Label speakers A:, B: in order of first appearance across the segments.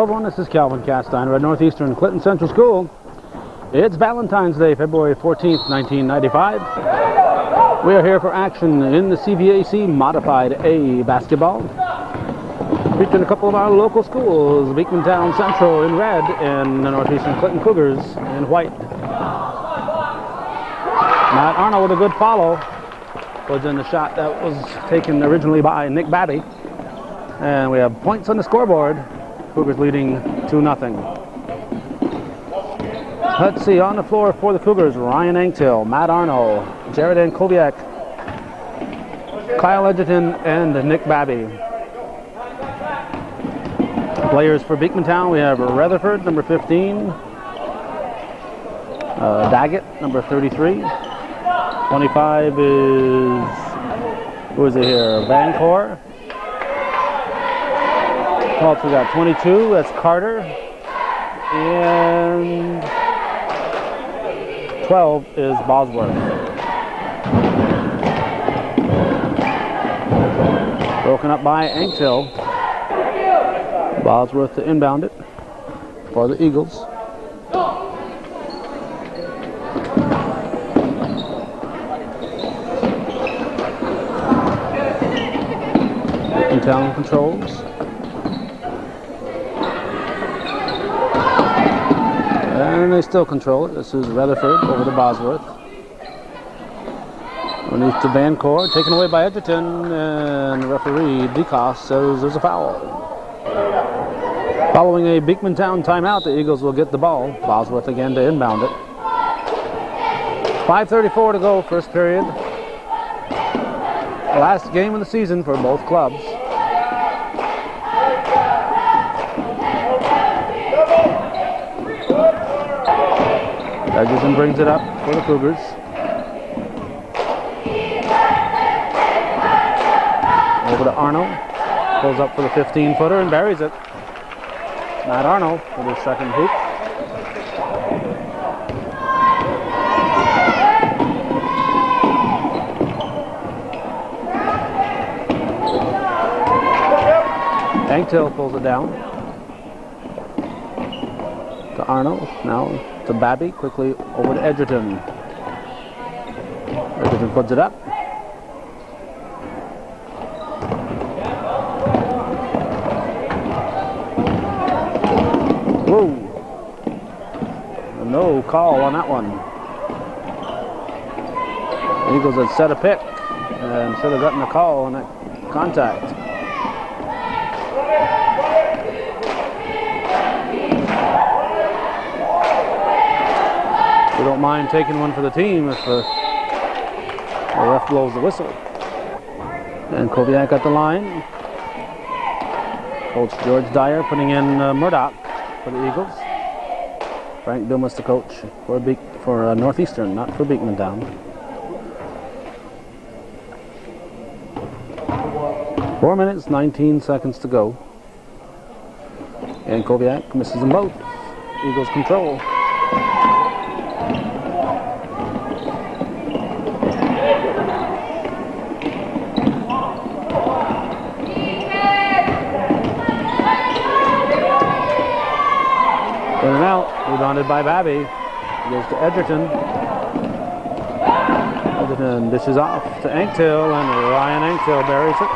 A: Hello everyone, this is Calvin Castine at Northeastern Clinton Central School. It's Valentine's Day, February 14th, 1995. We are here for action in the CVAC Modified A basketball. Featuring a couple of our local schools, Beekmantown Central in red and the Northeastern Clinton Cougars in white. Matt Arnold with a good follow. Was in the shot that was taken originally by Nick Babby. And we have points on the scoreboard. Cougars leading 2-0. Let's see, on the floor for the Cougars, Ryan Anktill, Matt Arnold, Jared Ankoviak, Kyle Edgerton, and Nick Babby. Players for Beekmantown, we have Rutherford, number 15, Daggett, number 33, 25 is, who is it here, Vancouver. Also, we got 22, that's Carter, and 12 is Bosworth. Broken up by Anktill. Bosworth to inbound it for the Eagles. Beekmantown controls. And they still control it. This is Rutherford over to Bosworth. Underneath to Vancourt, taken away by Edgerton, and referee DeCoste says there's a foul. Following a Beekmantown timeout, the Eagles will get the ball. Bosworth again to inbound it. 5:34 to go, first period. Last game of the season for both clubs. Edgerton brings it up for the Cougars. Over to Arnold. Pulls up for the 15-footer and buries it. Matt Arnold for the second hoop. Anktill pulls it down. To Arnold. Now to Babby, quickly over to Edgerton. Edgerton puts it up. Whoa. No call on that one. The Eagles had set a pick and should have gotten a call on that contact. We don't mind taking one for the team if the ref blows the whistle. And Koviak at the line. Coach George Dyer putting in Murdoch for the Eagles. Frank Dumas the coach for Northeastern, not for Beekmantown. 4 minutes, 19 seconds to go. And Koviak misses them both. Eagles control. In and out, rebounded by Babby. Goes to Edgerton. Edgerton dishes off to Anktill, and Ryan Anktill buries it.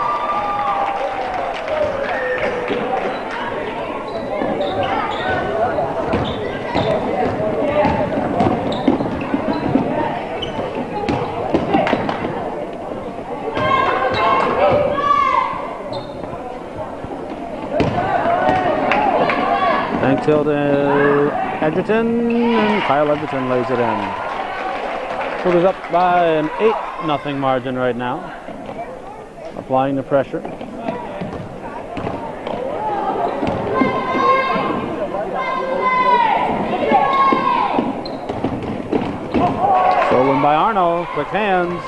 A: Anktill to Edgerton, and Kyle Edgerton lays it in. Cougars up by an 8-0 margin right now. Applying the pressure. Stolen by Arnold, quick hands.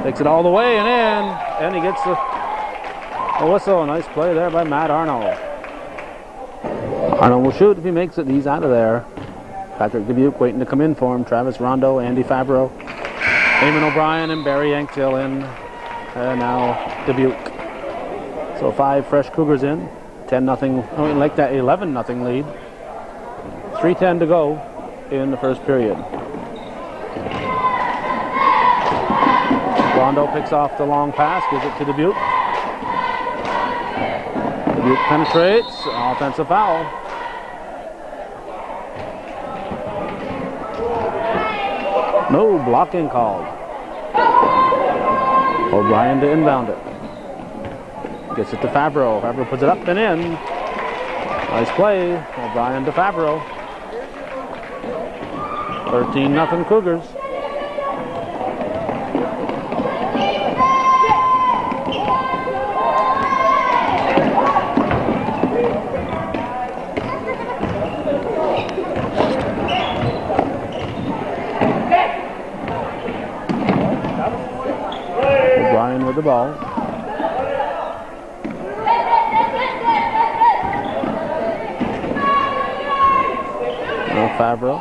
A: Takes it all the way and in, and he gets the whistle. Nice play there by Matt Arnold. Arnold will shoot if he makes it. He's out of there. Patrick Dubuque waiting to come in for him. Travis Rondo, Andy Fabro, Eamon O'Brien, and Barry Anktill in. And now Dubuque. So 5 fresh Cougars in. 10-0, like that 11-0 lead. 3:10 to go in the first period. Rondo picks off the long pass, gives it to Dubuque. Dubuque penetrates, offensive foul. No blocking called. O'Brien to inbound it. Gets it to Favreau. Favreau puts it up and in. Nice play. O'Brien to Favreau. 13-0 Cougars. O'Brien with the ball. Favreau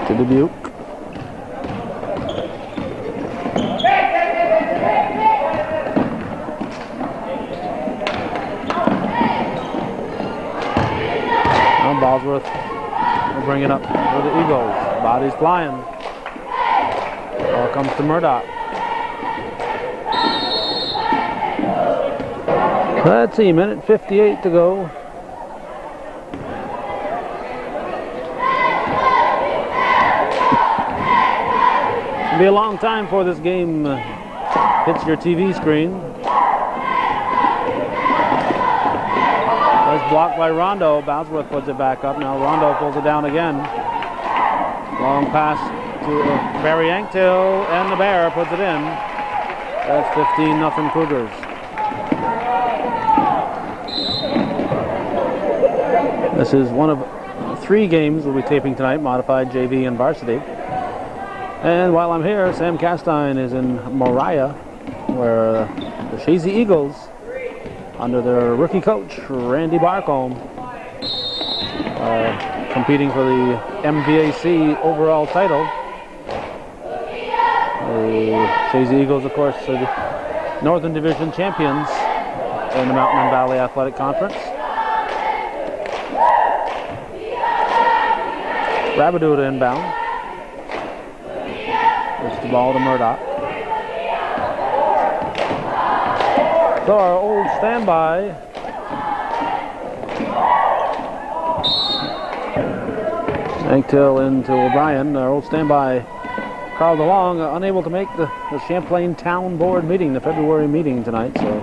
A: to Dubuque. Now Bosworth will bring it up for the Eagles. Bodies flying. Ball comes to Murdoch. Let's see, minute 58 to go. Be a long time before this game hits your TV screen. That's blocked by Rondo. Bosworth puts it back up. Now Rondo pulls it down again. Long pass to Barry Anktil, and the Bear puts it in. That's 15-0 Cougars. This is one of 3 games we'll be taping tonight, modified JV and varsity. And while I'm here, Sam Castine is in Moriah, where the Shazy Eagles, under their rookie coach, Randy Barcombe, are competing for the MVAC overall title. The Shazy Eagles, of course, are the Northern Division champions in the Mountain and Valley Athletic Conference. Rabideau to inbound. It's the ball to Murdoch. So our old standby. Anktil into O'Brien. Our old standby, Carl DeLong, unable to make the Champlain Town Board meeting, the February meeting tonight. So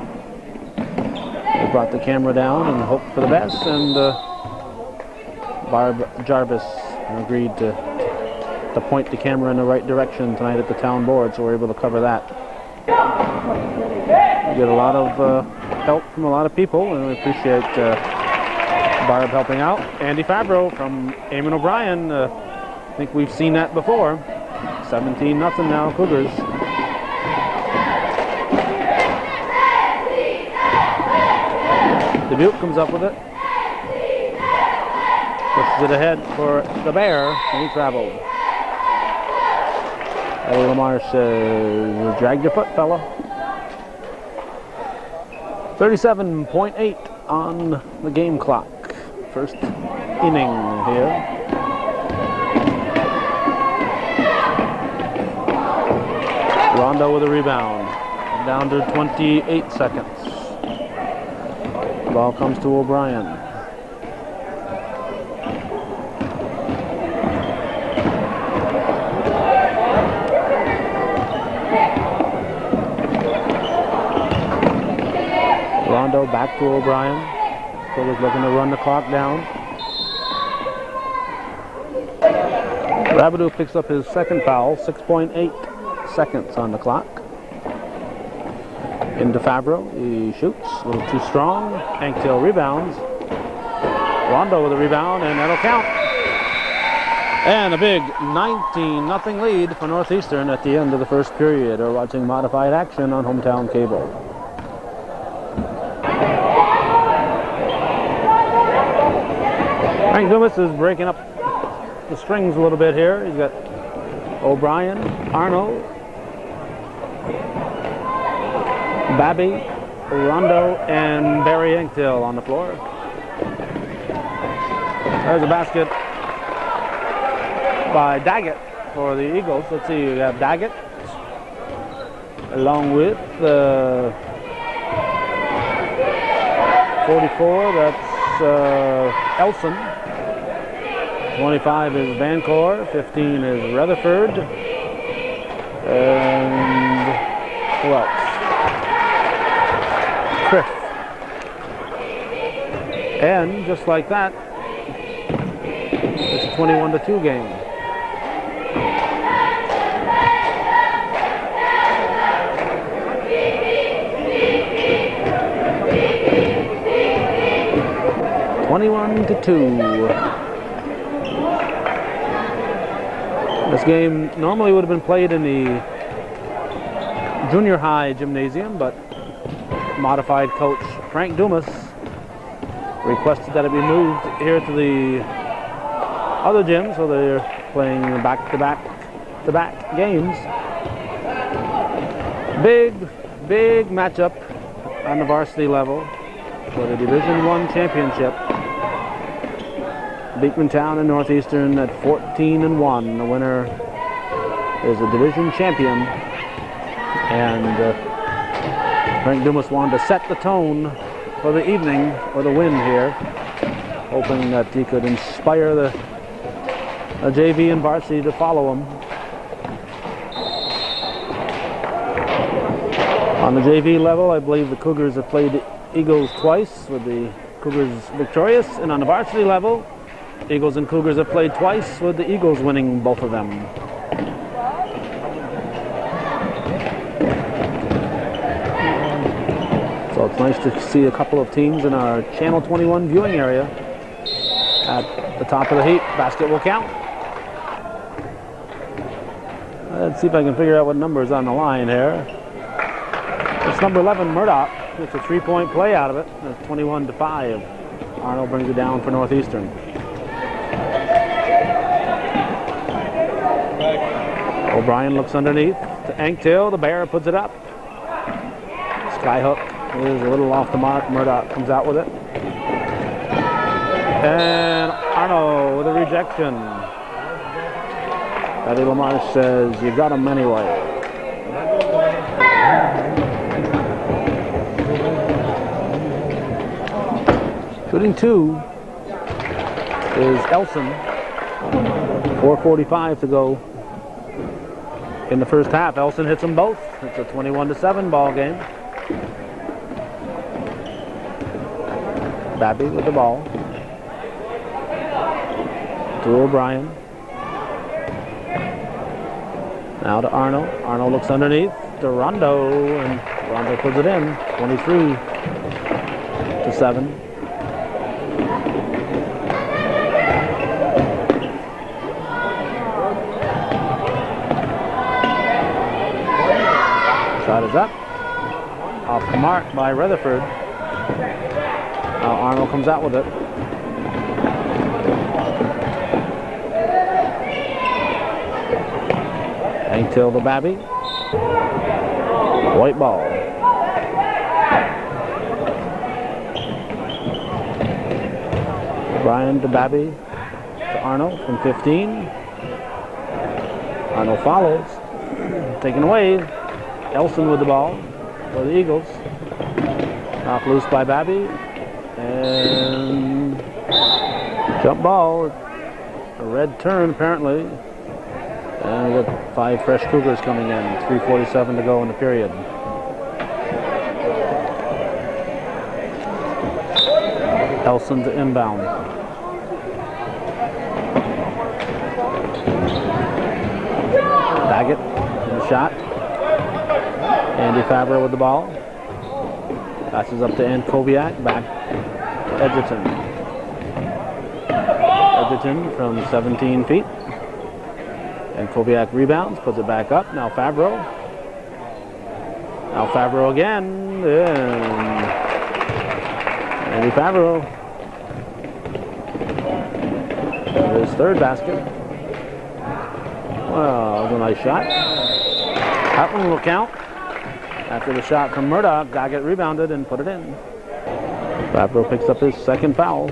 A: we brought the camera down and hoped for the best. And Barb Jarvis agreed to point the camera in the right direction tonight at the town board, so we're able to cover that. We get a lot of help from a lot of people, and we appreciate Barb helping out. Andy Favreau from Eamon O'Brien. I think we've seen that before. 17-0 now, Cougars. Dubuque comes up with it. Pushes it ahead for the Bear, and he traveled. Ellie Lamar says, drag your foot, fella. 37.8 on the game clock. First inning here. Rondo with a rebound. Down to 28 seconds. The ball comes to O'Brien. Rondo back to O'Brien. Cougars looking to run the clock down. Rabideau picks up his second foul. 6.8 seconds on the clock. Into Favreau. He shoots. A little too strong. Anktil rebounds. Rondo with a rebound, and that'll count. And a big 19-0 lead for Northeastern at the end of the first period. We're watching modified action on Hometown Cable. Frank Dumas is breaking up the strings a little bit here. He's got O'Brien, Arnold, Babby, Rondo, and Barry Engtill on the floor. There's a basket by Daggett for the Eagles. Let's see, we have Daggett along with 44, that's Elson. 25 is Vancor, 15 is Rutherford, and who else? Chris. And just like that, it's a 21-2 game. This game normally would have been played in the junior high gymnasium, but modified coach Frank Dumas requested that it be moved here to the other gym, so they're playing back-to-back games. Big matchup on the varsity level for the Division I championship. Beekmantown and Northeastern at 14-1. The winner is the division champion, and Frank Dumas wanted to set the tone for the evening, for the win here, hoping that he could inspire the JV and varsity to follow him. On the JV level, I believe the Cougars have played the Eagles twice, with the Cougars victorious, and on the varsity level, Eagles and Cougars have played twice, with the Eagles winning both of them. So it's nice to see a couple of teams in our Channel 21 viewing area at the top of the heap. Basket will count. Let's see if I can figure out what number is on the line here. It's number 11, Murdoch. It's a three-point play out of it. It's 21-5. Arnold brings it down for Northeastern. O'Brien looks underneath to Engtill. The Bear puts it up. Skyhook is a little off the mark. Murdoch comes out with it. And Arnold with a rejection. Eddie Lamarche says, "You got him anyway." Shooting two is Elson. 4:45 to go in the first half. Elson hits them both. It's a 21-7 ball game. Babby with the ball. To O'Brien. Now to Arnold. Arnold looks underneath to Rondo, and Rondo puts it in. 23-7. Shot is up. Off the mark by Rutherford. Now Arnold comes out with it. Engtill to Babby. White ball. Brian to Babby to Arnold from 15. Arnold follows. Taken away. Elson with the ball for the Eagles. Knocked loose by Babby. And jump ball. A red turn apparently. And with 5 fresh Cougars coming in. 3:47 to go in the period. Elson to inbound. Daggett in the shot. Andy Fabra with the ball. Passes up to Ankoviak. Back to Edgerton. Edgerton from 17 feet. And Koviak rebounds, puts it back up. Now Fabro. Now Fabro again. And Andy Fabro. His third basket. Well, that was a nice shot. That one will count. After the shot from Murdoch, Daggett rebounded and put it in. Fabro picks up his second foul.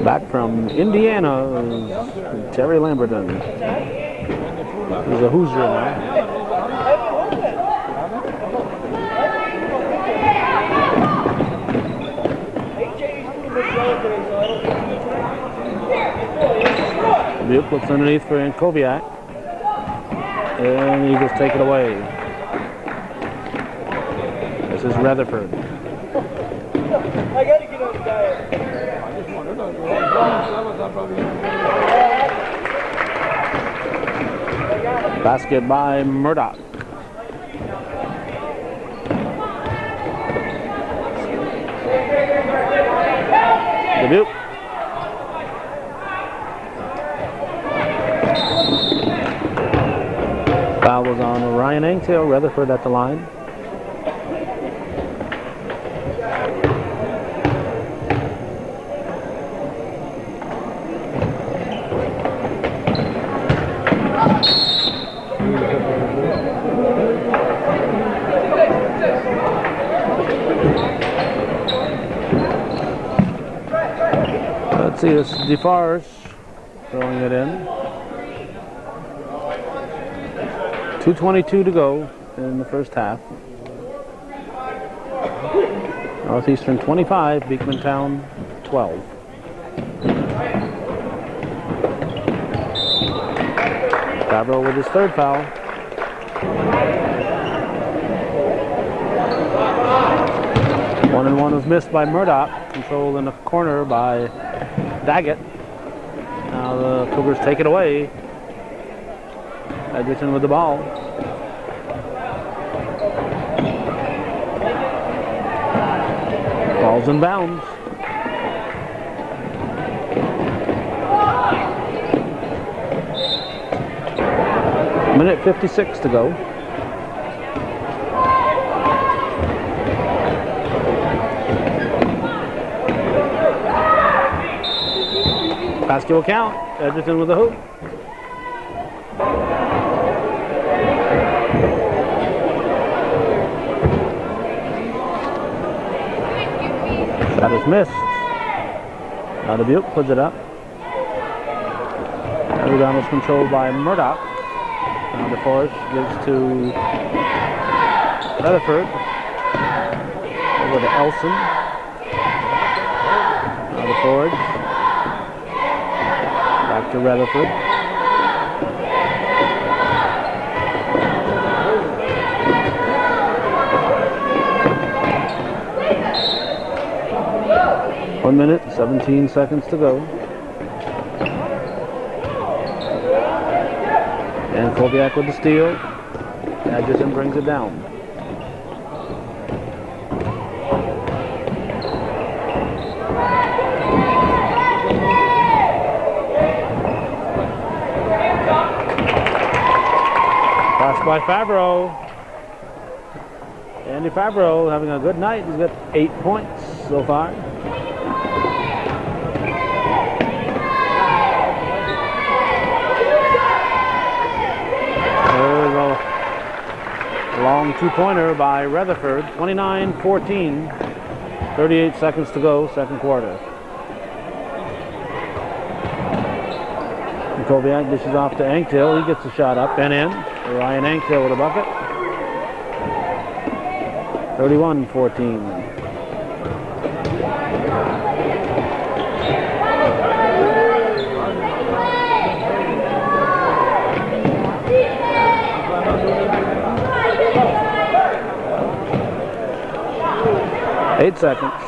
A: Back from Indiana is Terry Lamberton. He's a Hoosier now. Duke looks underneath for Ankoviak. And Eagles take it away. This is Rutherford.
B: I gotta get on the diet.
A: Basket by Murdoch. Dubuque. Foul was on Ryan Angtail. Rutherford at the line. Let's see, it's DeForest throwing it in. 2:22 to go in the first half. Northeastern 25, Beekmantown 12. Fabro with his third foul. One and one was missed by Murdoch. Controlled in the corner by Daggett. Now the Cougars take it away. Edgerton with the ball. Ball's in bounds. Minute 56 to go. Basket will count. Edgerton with the hoop. Shot is missed. Now Dubuque puts it up. The rebound was controlled by Murdoch. Now DeForest gives to Rutherford. Over to Elson. Now DeForest. Back to Rutherford. One minute, 17 seconds to go. And Kolbiak with the steal. Edgerton brings it down. Pass by Fabro. Andy Fabro having a good night. He's got 8 points so far. There's a long two-pointer by Rutherford. 29-14. 38 seconds to go, second quarter. Koviak dishes off to Anktil. He gets the shot up and in. Ryan Anktil with a bucket. 31-14. Eight seconds.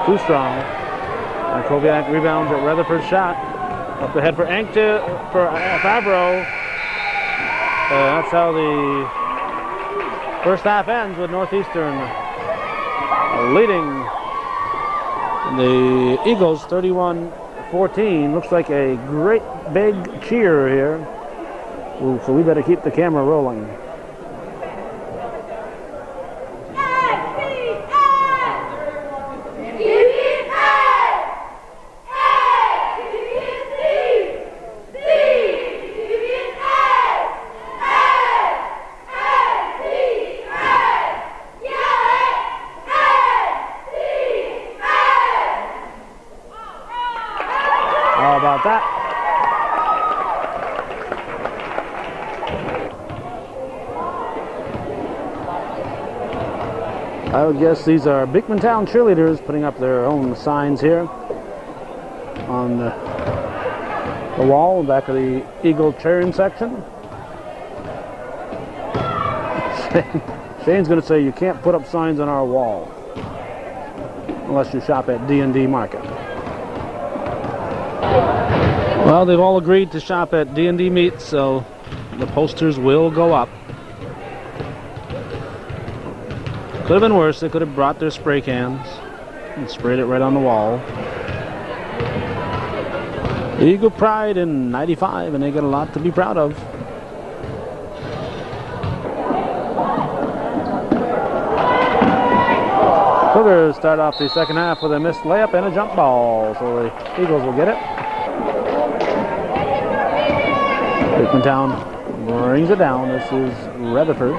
A: Too strong. And Koviak rebounds at Rutherford's shot. Up ahead for Fabro. That's how the first half ends, with Northeastern leading the Eagles 31-14. Looks like a great big cheer here. Ooh, so we better keep the camera rolling. I would guess these are Beekmantown cheerleaders putting up their own signs here on the wall back of the Eagle cheering section. Shane's going to say you can't put up signs on our wall unless you shop at D&D Market. Well, they've all agreed to shop at D&D Meats, so the posters will go up. Could have been worse. They could have brought their spray cans and sprayed it right on the wall. Eagle Pride in '95, and they got a lot to be proud of. Cougars start off the second half with a missed layup and a jump ball, so the Eagles will get it. Beekmantown brings it down. This is Rutherford.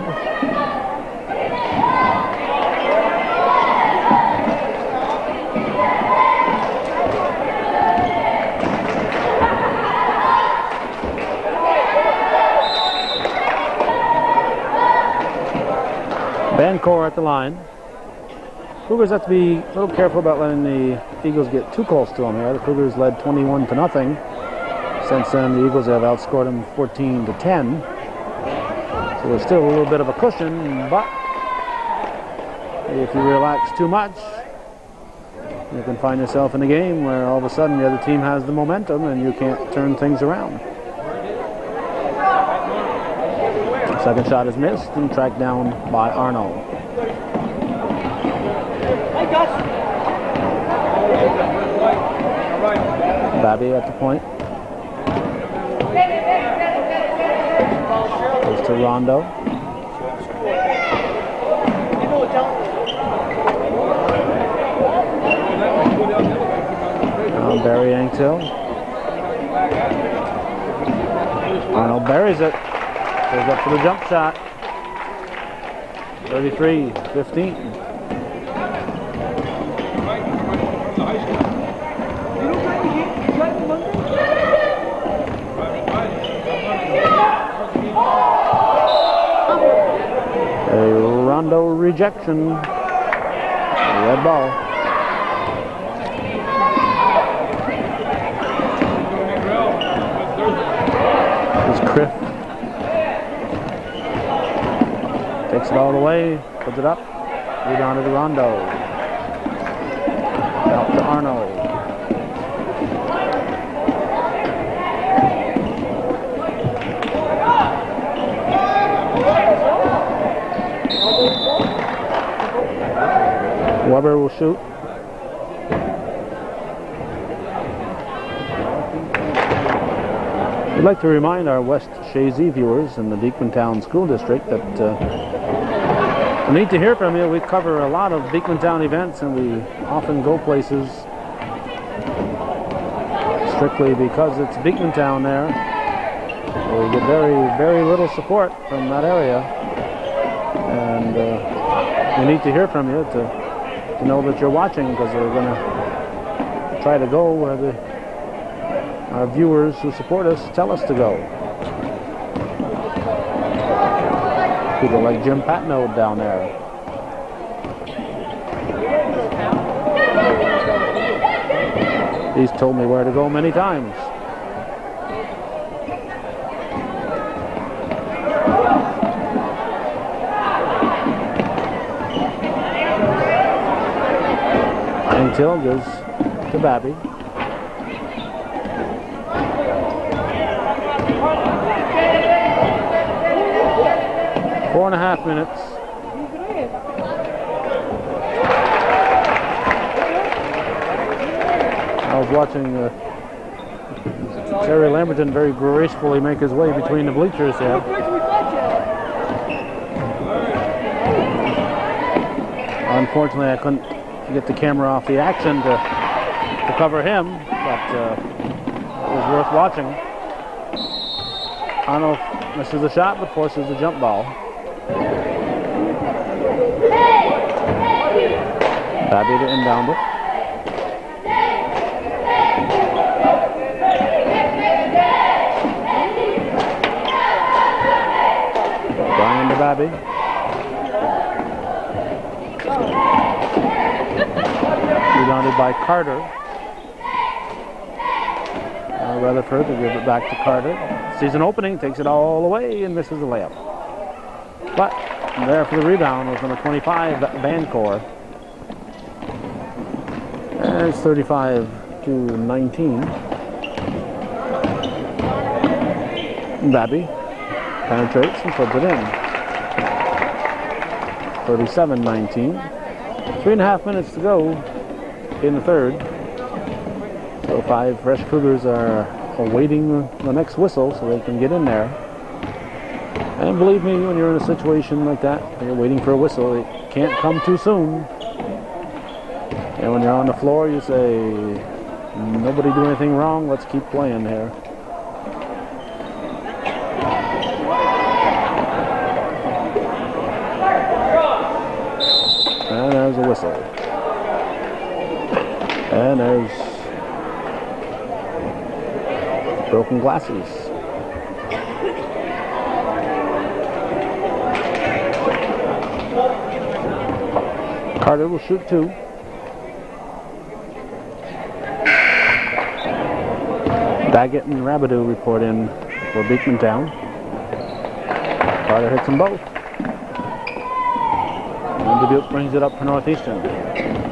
A: Bancourt at the line. Cougars have to be a little careful about letting the Eagles get too close to them here. The Cougars led 21-0. Since then, the Eagles have outscored them 14-10. So there's still a little bit of a cushion, but if you relax too much, you can find yourself in a game where all of a sudden the other team has the momentum and you can't turn things around. Second shot is missed and tracked down by Arnold. Babby at the point. Goes to Rondo. Now Barry Anktil. Arnold buries it. Goes up for the jump shot. 33-15. A Rondo rejection. Red ball. Here's Criff. Takes it all the way, puts it up, rebounded to Rondo. Out to Arnold. Weber will shoot. We'd like to remind our West Shazy viewers in the Beekmantown School District that we need to hear from you. We cover a lot of Beekmantown events and we often go places strictly because it's Beekmantown there. We get very little support from that area, and we need to hear from you to know that you're watching, because we're going to try to go where our viewers who support us tell us to go. People like Jim Patno down there. He's told me where to go many times. Anktil goes to Babby. Four and a half minutes. I was watching Terry Lamberton very gracefully make his way between the bleachers here. Unfortunately, I couldn't get the camera off the action to cover him, but it was worth watching. Arnold misses the shot, but forces the jump ball. Babby to inbound it. Brian to Babby. Rebounded by Carter. Rutherford will give it back to Carter. Sees an opening, takes it all the way, and misses the layup. But there for the rebound was number 25, Vancore. And it's 35-19. Babby penetrates and puts it in. 37-19. 3.5 minutes to go in the third. So 5 fresh Cougars are awaiting the next whistle so they can get in there. And believe me, when you're in a situation like that, when you're waiting for a whistle, it can't come too soon. And when you're on the floor, you say, nobody do anything wrong, let's keep playing here. And there's a whistle. And there's broken glasses. Carter will shoot 2. Daggett and Rabideau report in for Beekmantown. Carter hits them both. And Dubuque brings it up for Northeastern.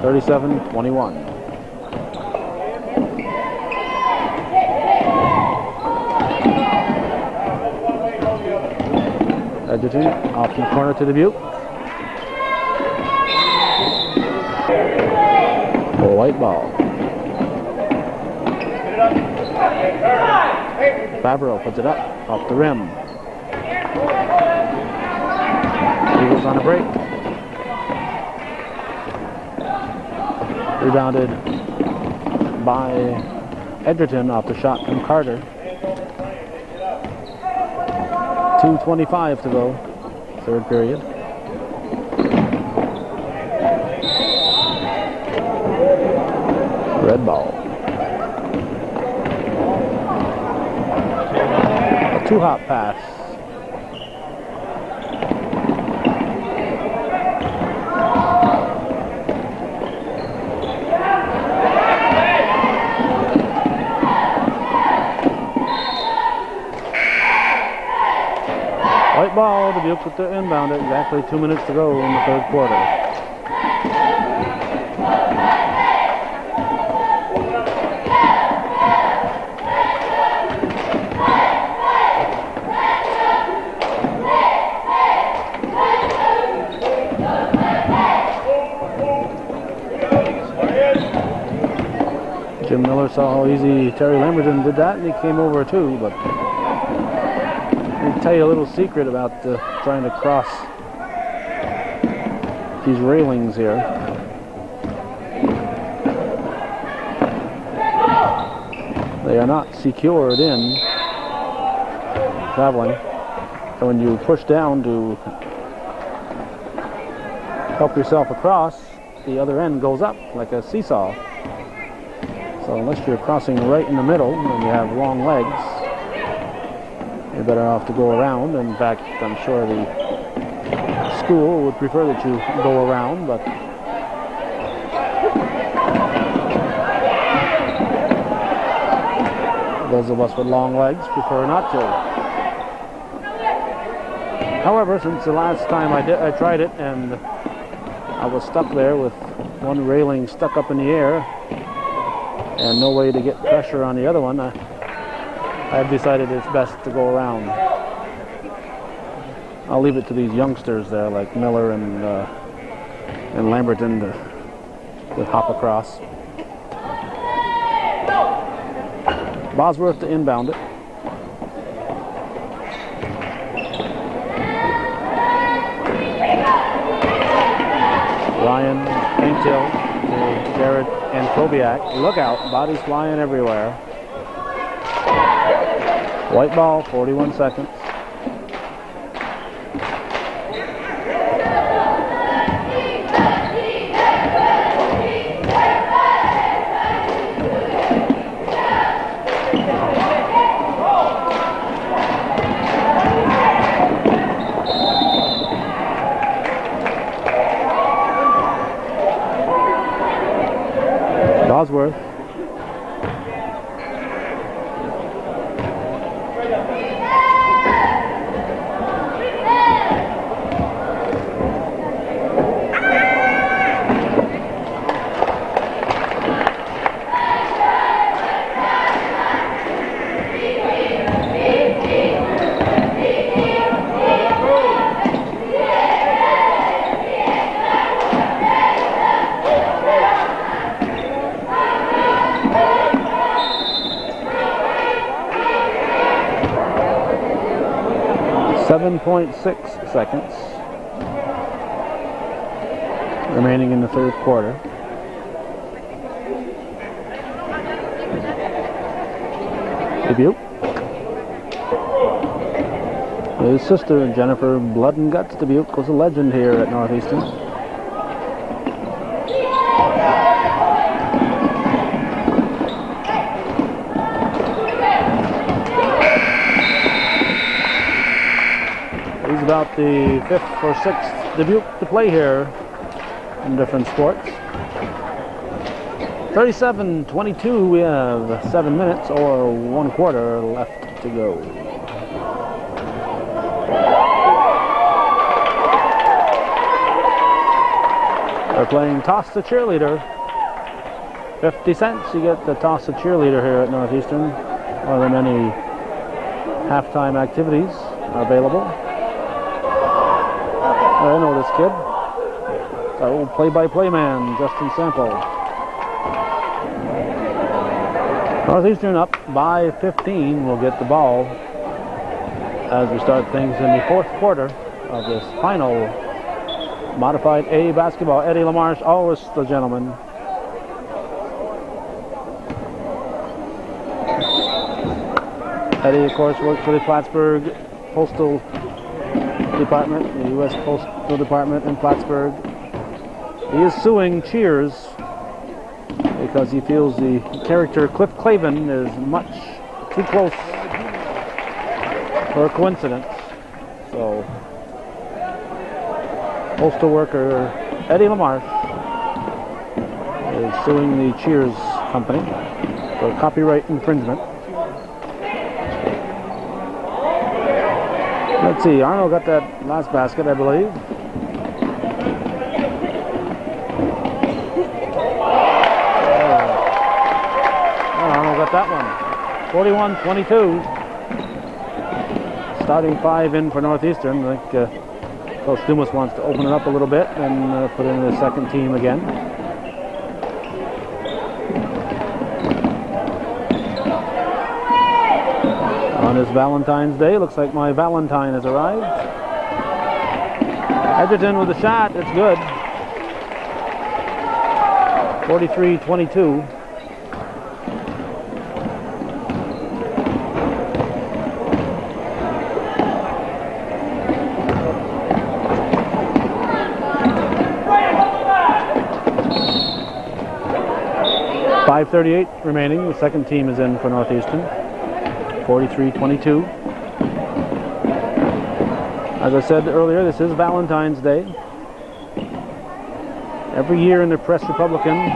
A: 37-21. Edgerton off in the corner to Dubuque. A white ball. Favreau puts it up off the rim. Eagles on a break. Rebounded by Edgerton off the shot from Carter. 2:25 to go, third period. Red ball. A 2-hop pass. White ball, Dubuque with the inbound. Exactly 2 minutes to go in the third quarter. Jim Miller saw how easy Terry Lamberton did that, and he came over too, but let me tell you a little secret about trying to cross these railings here. They are not secured in traveling. So when you push down to help yourself across, the other end goes up like a seesaw. So unless you're crossing right in the middle and you have long legs, you're better off to go around. In fact, I'm sure the school would prefer that you go around, but those of us with long legs prefer not to. However, since the last time I tried it and I was stuck there with one railing stuck up in the air and no way to get pressure on the other one, I've decided it's best to go around. I'll leave it to these youngsters there like Miller and Lamberton to hop across. Bosworth to inbound it. Ryan Paintill to Jared and Kobiak. Look out, bodies flying everywhere. White ball, 41 seconds. Bosworth. .6 seconds remaining in the third quarter. Dubuque. His sister, Jennifer Blood and Guts Dubuque, was a legend here at Northeastern. He's about the 5th or 6th Dubuque to play here in different sports. 37-22, we have 7 minutes or 1 quarter left to go. They're playing Toss the Cheerleader. 50 cents, you get the Toss the Cheerleader here at Northeastern. One of the many halftime activities are available. I know this kid. It's our old play-by-play man, Justin Sample. Northeastern up by 15 will get the ball as we start things in the fourth quarter of this final Modified A basketball. Eddie Lamarche, always the gentleman. Eddie, of course, works for the Plattsburgh Postal Department, the U.S. Postal Department in Plattsburgh. He is suing Cheers because he feels the character Cliff Clavin is much too close for a coincidence. So, postal worker Eddie Lamarche is suing the Cheers company for copyright infringement. Let's see, Arnold got that last basket, I believe. Arnold got that one. 41-22. Starting 5 in for Northeastern. I think Coach Dumas wants to open it up a little bit and put in the second team again. On this Valentine's Day, looks like my Valentine has arrived. Edgerton with a shot, it's good. 43-22. .538 remaining. The second team is in for Northeastern. 43-22. As I said earlier, this is Valentine's Day. Every year in the Press Republican,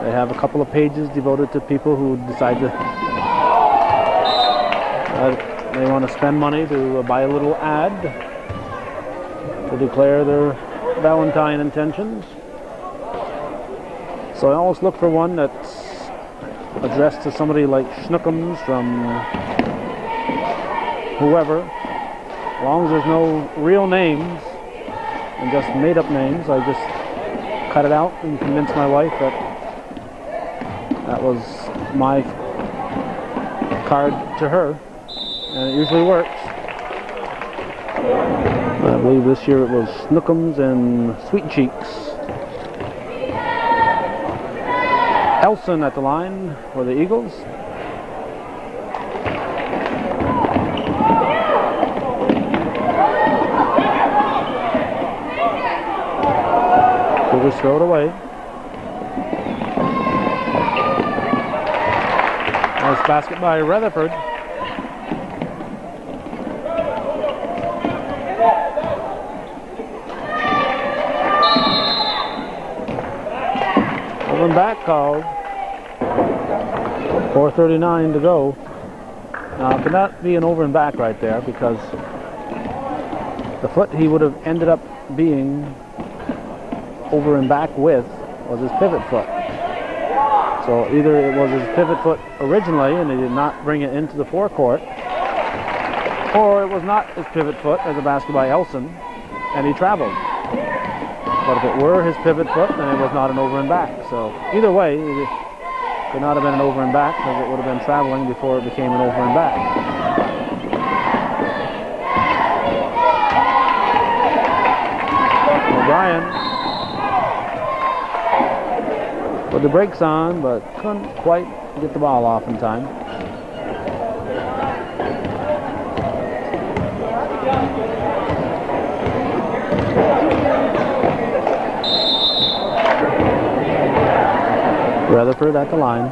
A: they have a couple of pages devoted to people who decide to they want to spend money to buy a little ad to declare their Valentine intentions. So I always look for one that's addressed to somebody like Schnookums from whoever. As long as there's no real names and just made-up names, I just cut it out and convince my wife that that was my card to her, and it usually works. I believe this year it was Schnookums and Sweet Cheeks. Elson at the line for the Eagles. Cougars throw it away. Nice basket by Rutherford. back called. 4:39 to go. Now, it could not be an over and back right there because the foot he would have ended up being over and back with was his pivot foot. So either it was his pivot foot originally and he did not bring it into the forecourt, or it was not his pivot foot as a basket by Elson and he traveled. But if it were his pivot foot, then it was not an over and back. So either way, it could not have been an over and back because it would have been traveling before it became an over and back. O'Brien put the brakes on, but couldn't quite get the ball off in time. Rutherford at the line.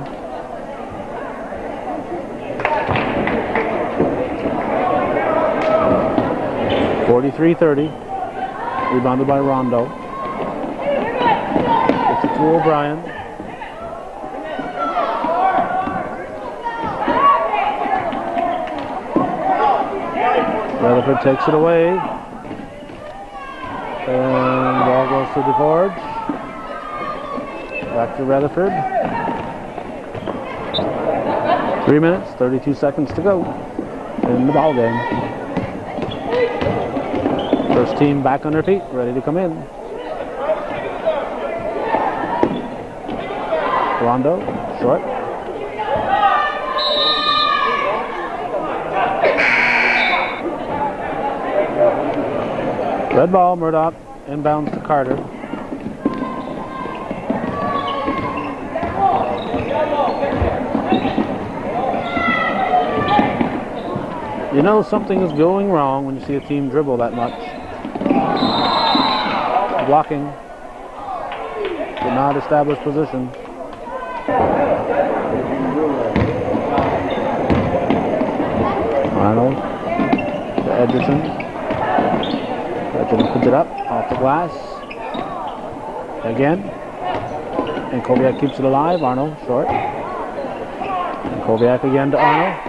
A: .43-30. Rebounded by Rondo. Gets it to O'Brien. Rutherford takes it away. And the ball goes to DeForge. Back to Rutherford. 3 minutes, 32 seconds to go in the ball game. First team back on their feet, ready to come in. Rondo, short. Red ball, Murdoch, inbounds to Carter. You know something is going wrong when you see a team dribble that much. Blocking. Did not establish position. Arnold to Edgerton. Edgerton puts it up off the glass. Again. And Koviak keeps it alive. Arnold short. And Koviak again to Arnold.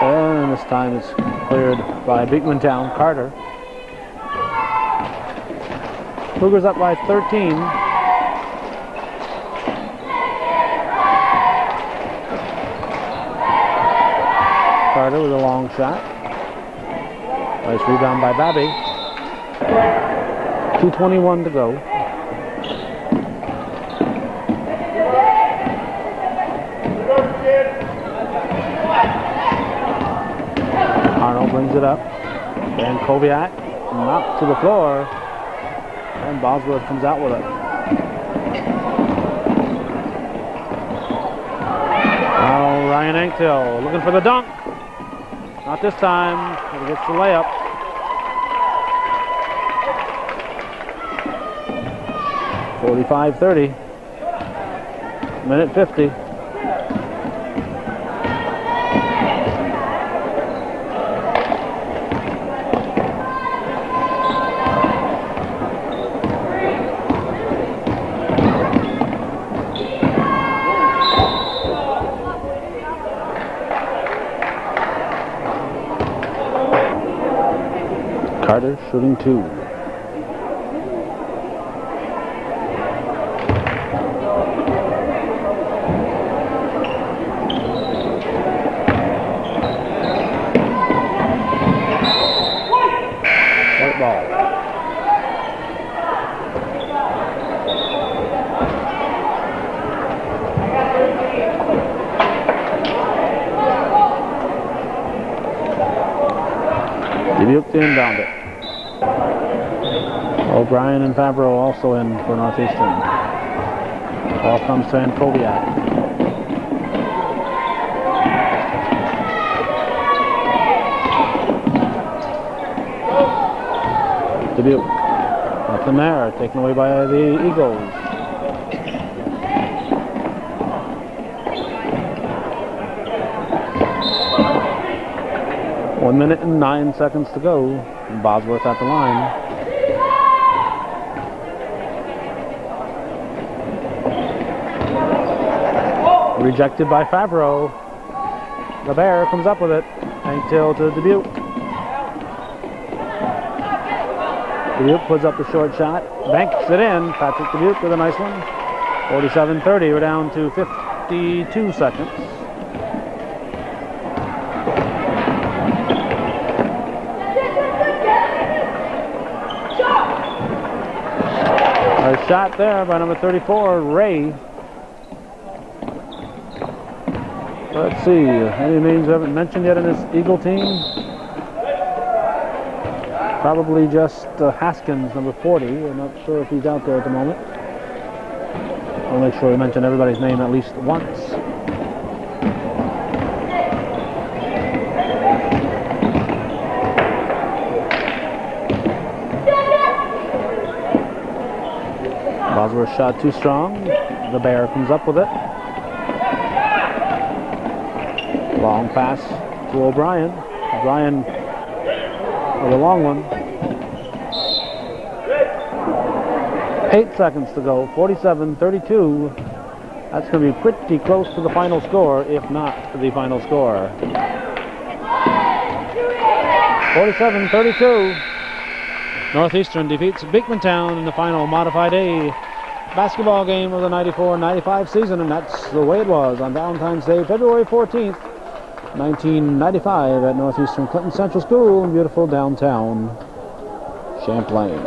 A: And this time it's cleared by Beekmantown. Carter. Cougars up by 13. Carter with a long shot. Nice rebound by Babby. 2:21 to go. Arnold brings it up. And Koviak knocked to the floor. And Bosworth comes out with it. Now Ryan Anktill looking for the dunk. Not this time. He gets the layup. .45-30. Minute 50. Carter shooting two. White ball. Dubuque to inbound it. O'Brien and Fabro also in for Northeastern. Ball comes to Koviak. Dubuque. Nothing there. Taken away by the Eagles. One minute and 9 seconds to go. And Bosworth at the line. Rejected by Favreau. The Bear comes up with it. Hangtail to Dubuque. Dubuque puts up the short shot. Banks it in. Patrick Dubuque with a nice one. 47-30. We're down to 52 seconds. A shot there by number 34, Ray. Let's see, any names we haven't mentioned yet in this Eagle team? Probably just Haskins, number 40. We're not sure if he's out there at the moment. I'll make sure we mention everybody's name at least once. Bosworth shot too strong. The Bear comes up with it. Long pass to O'Brien. O'Brien with a long one. 8 seconds to go. 47-32. That's going to be pretty close to the final score, if not the final score. 47-32. Northeastern defeats Beekmantown in the final modified A basketball game of the 94-95 season, and that's the way it was on Valentine's Day, February 14th, 1995 at Northeastern Clinton Central School in beautiful downtown Champlain.